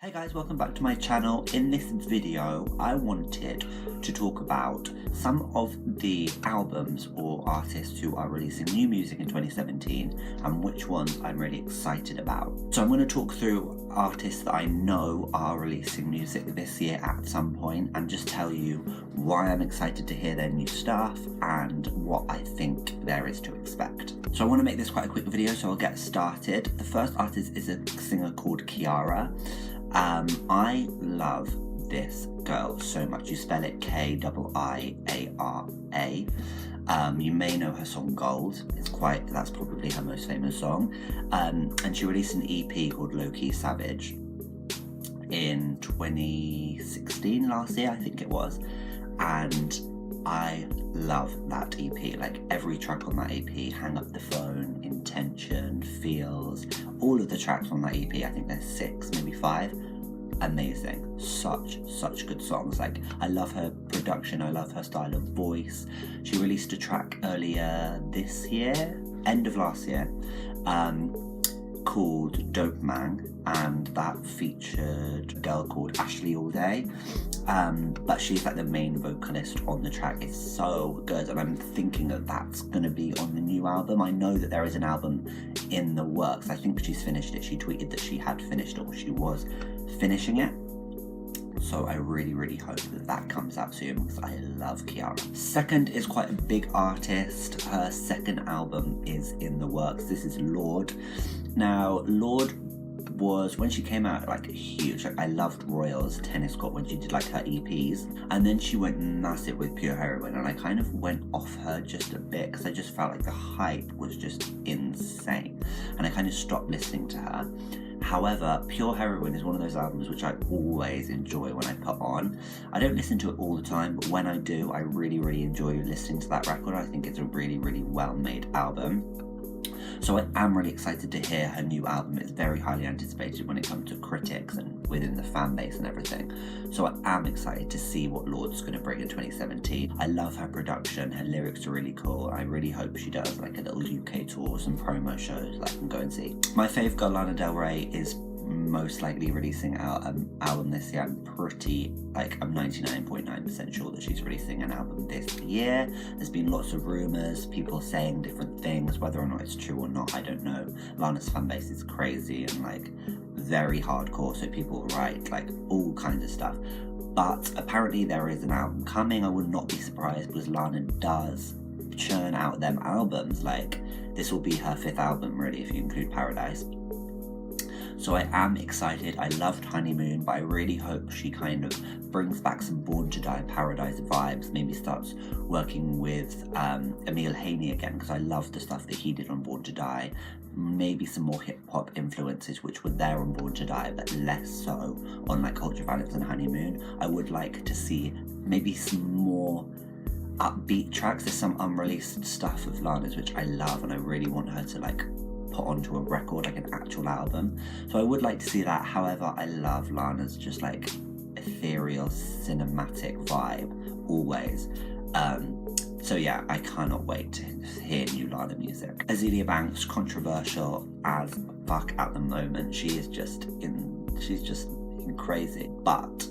Hey guys, welcome back to my channel. In this video, I wanted to talk about some of the albums or artists who are releasing new music in 2017 and which ones I'm really excited about. So I'm going to talk through artists that I know are releasing music this year at some point and just tell you why I'm excited to hear their new stuff and what I think there is to expect. So I want to make this quite a quick video, so I'll get started. The first artist is a singer called Kiiara. I love this girl so much. You spell it Kiiara. You may know her song Gold. That's probably her most famous song. And she released an EP called Low Key Savage in 2016, last year I think it was. And I love that EP. Like every track on that EP, Hang Up the Phone, Intention, Feels, all of the tracks on that EP, I think there's 6, maybe 5. Amazing. Such good songs. Like, I love her production, I love her style of voice. She released a track earlier this year, end of last year, called Dope Man, and that featured a girl called Ashley All Day, but she's like the main vocalist on the track. It's so good, and I'm thinking that that's gonna be on the new album. I know that there is an album in the works. I think she's finished it. She tweeted that she had finished it, or she was finishing it. So I really hope that comes out soon because I love Kiiara. Second is quite a big artist. Her second album is in the works. This is Lorde. Now, Lorde was, when she came out, like huge. Like, I loved Royal's Tennis Court when she did like her EPs, and then she went massive with Pure Heroine, and I kind of went off her just a bit because I just felt like the hype was just insane, and I kind of stopped listening to her. However, Pure Heroine is one of those albums which I always enjoy when I put on. I don't listen to it all the time, but when I do, I really enjoy listening to that record. I think it's a really well-made album. So I am really excited to hear her new album. It's very highly anticipated when it comes to critics and within the fan base and everything. So I am excited to see what Lorde's going to bring in 2017. I love her production. Her lyrics are really cool. I really hope she does like a little UK tour, some promo shows that I can go and see. My fave girl, Lana Del Rey, is most likely releasing out an album this year. I'm 99.9% sure that she's releasing an album this year. There's been lots of rumours, people saying different things. Whether or not it's true or not, I don't know. Lana's fan base is crazy and like very hardcore, so people write like all kinds of stuff. But apparently there is an album coming. I would not be surprised because Lana does churn out them albums. Like, this will be her 5th album really, if you include Paradise. So I am excited. I loved Honeymoon, but I really hope she kind of brings back some Born to Die Paradise vibes, maybe starts working with Emil Haney again, because I love the stuff that he did on Born to Die. Maybe some more hip-hop influences which were there on Born to Die, but less so on like Culture Violence and Honeymoon. I would like to see maybe some more upbeat tracks. There's some unreleased stuff of Lana's which I love, and I really want her to like put onto a record, like an actual album. So I would like to see that. However, I love Lana's just like ethereal cinematic vibe always. So yeah, I cannot wait to hear new Lana music. Azealia Banks, controversial as fuck at the moment. She's just crazy, but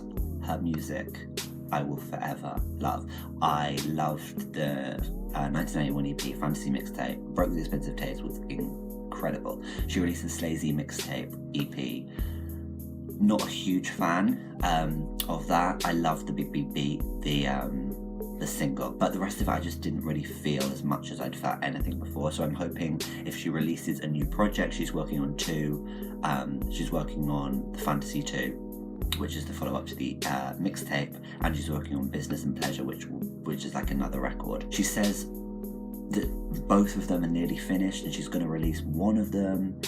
her music I will forever love. I loved the 1991 EP, Fantasy Mixtape. Broke the Expensive Taste was incredible. She released a Slazy Mixtape EP. Not a huge fan of that. I loved the Big Beat Beat, the single, but the rest of it I just didn't really feel as much as I'd felt anything before. So I'm hoping if she releases a new project, she's working on 2. She's working on the Fantasy 2, which is the follow-up to the mixtape, and she's working on Business and Pleasure, which is like another record. She says that both of them are nearly finished and she's going to release one of them.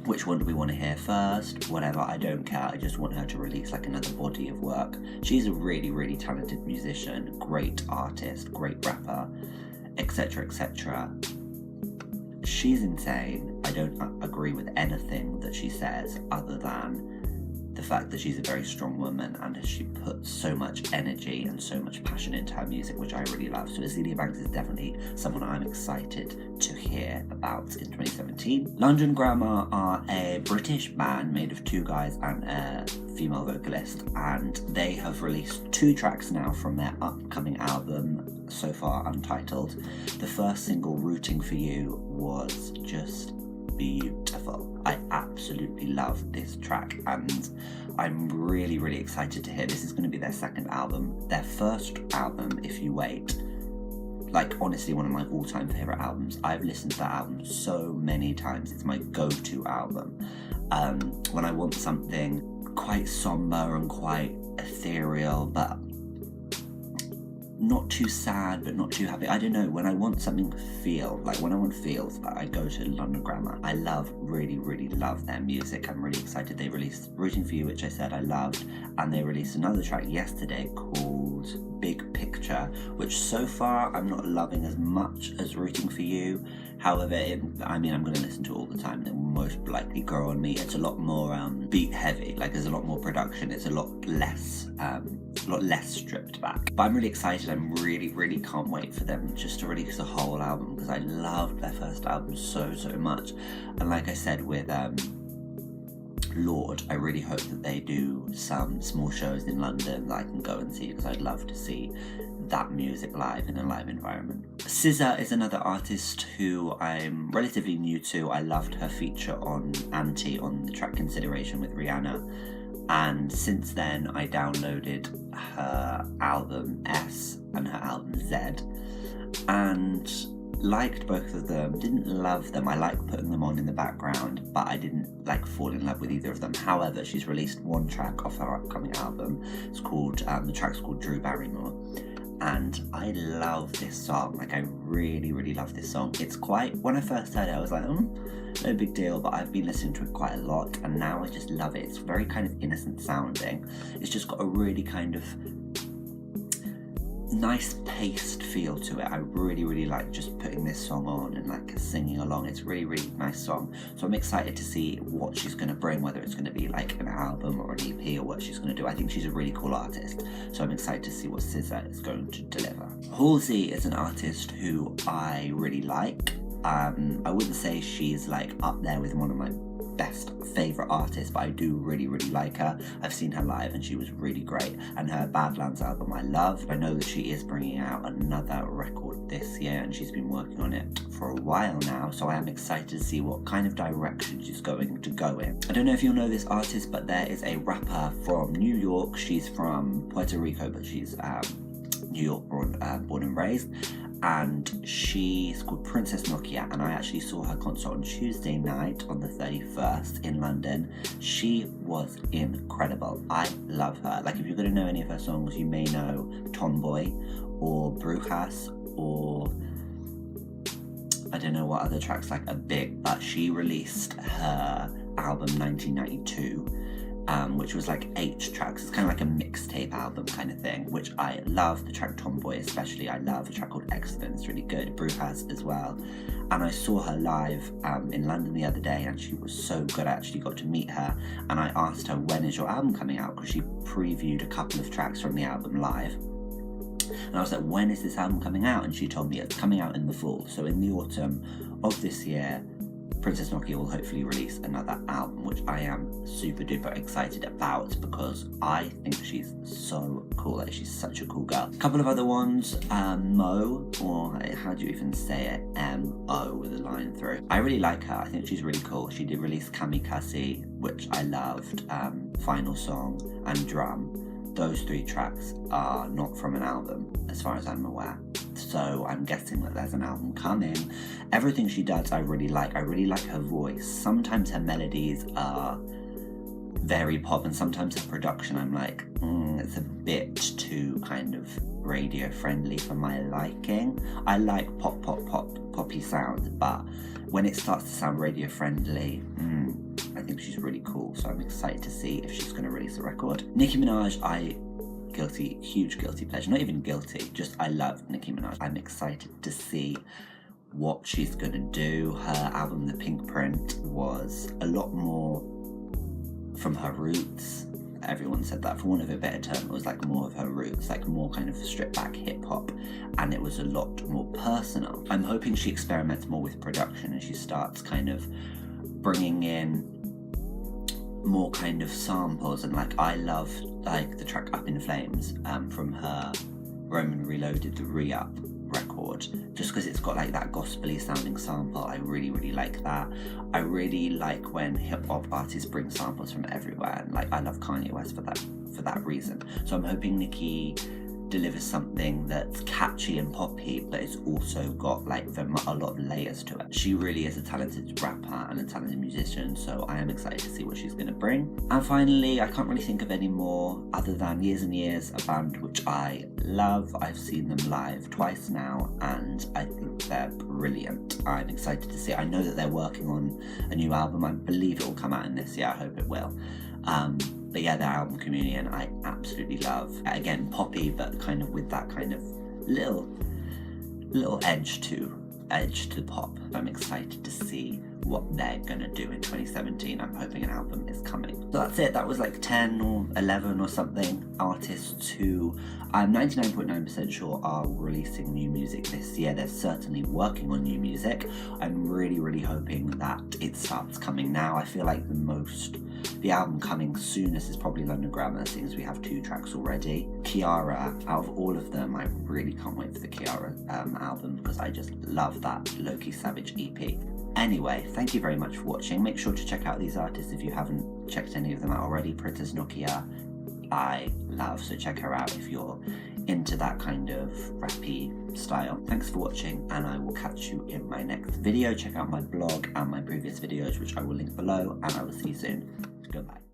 Which one do we want to hear first? Whatever, I don't care. I just want her to release like another body of work. She's a really talented musician, great artist, great rapper, etc. She's insane. I don't agree with anything that she says other than the fact that she's a very strong woman and she puts so much energy and so much passion into her music, which I really love. So Azealia Banks is definitely someone I'm excited to hear about in 2017. London Grammar are a British band made of 2 guys and a female vocalist, and they have released 2 tracks now from their upcoming album, so far untitled. The first single, Rooting for You, was just beautiful. I absolutely love this track, and I'm really, really excited to hear. This is going to be their second album. Their first album, If You Wait, like honestly one of my all-time favourite albums. I've listened to that album so many times. It's my go-to album. When I want something quite somber and quite ethereal, but not too sad, but not too happy. I don't know, when I want something to feel, like when I want feels, I go to London Grammar. I really, really love their music. I'm really excited. They released Rooting For You, which I said I loved, and they released another track yesterday called Big Picture, which so far I'm not loving as much as Rooting For You. However, I'm going to listen to it all the time. It will most likely grow on me. It's a lot more beat heavy, like there's a lot more production. It's a lot less stripped back. But I'm really excited. I'm really, really can't wait for them just to release a whole album, because I loved their first album so much. And like I said with Lorde, I really hope that they do some small shows in London that I can go and see, because I'd love to see that music live in a live environment. SZA is another artist who I'm relatively new to. I loved her feature on Anti on the track Consideration with Rihanna, and since then I downloaded her album S and her album Z, and liked both of them. Didn't love them. I like putting them on in the background, but I didn't like fall in love with either of them. However, she's released one track off her upcoming album. It's called the track's called Drew Barrymore, and I love this song. Like, I really, really love this song. It's quite, when I first heard it I was like, no big deal, but I've been listening to it quite a lot, and now I just love it. It's very kind of innocent sounding. It's just got a really kind of nice paced feel to it. I really, really like just putting this song on and like singing along. It's really, really nice song. So I'm excited to see what she's going to bring, whether it's going to be like an album or an EP or what she's going to do. I think she's a really cool artist, so I'm excited to see what SZA is going to deliver. Halsey is an artist who I really like. I wouldn't say she's like up there with one of my best favourite artists, but I do really, really like her. I've seen her live and she was really great, and her Badlands album I loved. I know that she is bringing out another record this year, and she's been working on it for a while now, so I am excited to see what kind of direction she's going to go in. I don't know if you'll know this artist, but there is a rapper from New York. She's from Puerto Rico, but she's New York born and raised, and she's called Princess Nokia, and I actually saw her concert on Tuesday night on the 31st in London. She was incredible. I love her. Like, if you're going to know any of her songs, you may know Tomboy or Brujas, or I don't know what other tracks like are big, but she released her album 1992, which was like 8 tracks. It's kind of like a mixtape album kind of thing, which I love. The track Tomboy especially, I love. A track called Excellent, it's really good. Brujas as well. And I saw her live in London the other day, and she was so good. I actually got to meet her, and I asked her, when is your album coming out? Because she previewed a couple of tracks from the album live. And I was like, when is this album coming out? And she told me it's coming out in the fall. So in the autumn of this year, Princess Nokia will hopefully release another album, which I am super duper excited about, because I think she's so cool. Like, she's such a cool girl. A couple of other ones, Mo, or how do you even say it? M-O with a line through. I really like her. I think she's really cool. She did release Kamikaze, which I loved, Final Song, and Drum. Those 3 tracks are not from an album, as far as I'm aware. So I'm guessing that there's an album coming. Everything she does I really like. I really like her voice. Sometimes her melodies are very pop, and sometimes her production I'm like, it's a bit too kind of radio friendly for my liking. I like poppy sounds, but when it starts to sound radio friendly, I think she's really cool. So I'm excited to see if she's going to release a record. Nicki Minaj, huge guilty pleasure. Not even guilty, just I love Nicki Minaj. I'm excited to see what she's gonna do. Her album The Pink Print was a lot more from her roots. Everyone said that, for want of a better term. It was like more of her roots, like more kind of stripped back hip hop, and it was a lot more personal. I'm hoping she experiments more with production, and she starts kind of bringing in more kind of samples, and like I love like the track Up in Flames from her Roman Reloaded Re-Up record, just because it's got like that gospel-y sounding sample. I really like that. I really like when hip-hop artists bring samples from everywhere, and like I love Kanye West for that reason. So I'm hoping Nicki delivers something that's catchy and poppy, but it's also got like a lot of layers to it. She really is a talented rapper and a talented musician, so I am excited to see what she's going to bring. And finally, I can't really think of any more other than Years and Years, a band which I love. I've seen them live twice now, and I think they're brilliant. I'm excited to see it. I know that they're working on a new album. I believe it will come out in this year. I hope it will. But yeah, their album Communion I absolutely love. Again, poppy, but kind of with that kind of little edge to pop. I'm excited to see what they're gonna do in 2017. I'm hoping an album is coming. So that's it. That was like 10 or 11 or something artists who I'm 99.9% sure are releasing new music this year. They're certainly working on new music. I'm really hoping that it starts coming now. I feel like the album coming soonest is probably London Grammar, seeing as we have 2 tracks already. Kiiara, out of all of them, I really can't wait for the Kiiara album, because I just love that Loki Savage EP. Anyway, thank you very much for watching. Make sure to check out these artists if you haven't checked any of them out already. Princess Nokia, I love, so check her out if you're into that kind of rappy style. Thanks for watching, and I will catch you in my next video. Check out my blog and my previous videos, which I will link below, and I will see you soon. Goodbye.